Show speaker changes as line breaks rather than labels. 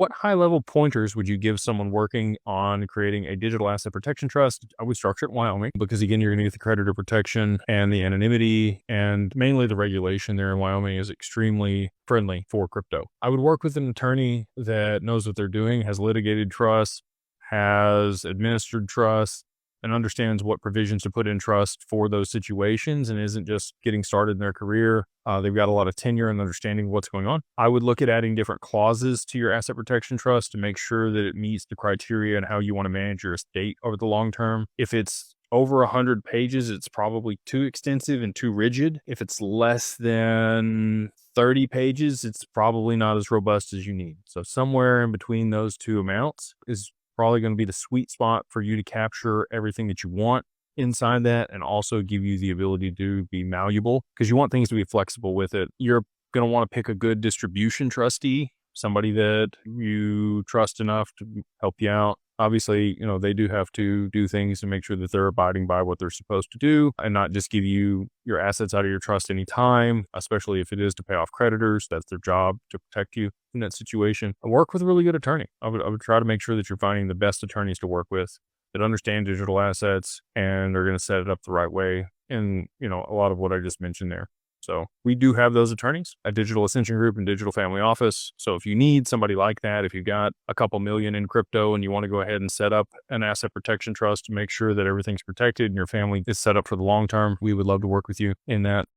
What high level pointers would you give someone working on creating a digital asset protection trust? I would structure it in Wyoming because, again, you're going to get the creditor protection and the anonymity, and mainly the regulation there in Wyoming is extremely friendly for crypto. I would work with an attorney that knows what they're doing, has litigated trusts, has administered trusts, and understands what provisions to put in trust for those situations and isn't just getting started in their career. They've got a lot of tenure and understanding of what's going on. I would look at adding different clauses to your asset protection trust to make sure that it meets the criteria and how you want to manage your estate over the long term. If it's over 100 pages, it's probably too extensive and too rigid. If it's less than 30 pages, it's probably not as robust as you need. So somewhere in between those two amounts is probably going to be the sweet spot for you to capture everything that you want inside that and also give you the ability to be malleable because you want things to be flexible with it. You're going to want to pick a good distribution trustee, somebody that you trust enough to help you out. Obviously, they do have to do things to make sure that they're abiding by what they're supposed to do and not just give you your assets out of your trust anytime, especially if it is to pay off creditors. That's their job, to protect you in that situation. Work with a really good attorney. I would try to make sure that you're finding the best attorneys to work with that understand digital assets and are going to set it up the right way. And, a lot of what I just mentioned there. So we do have those attorneys at Digital Ascension Group and Digital Family Office. So if you need somebody like that, if you've got a couple million in crypto and you want to go ahead and set up an asset protection trust to make sure that everything's protected and your family is set up for the long term, we would love to work with you in that.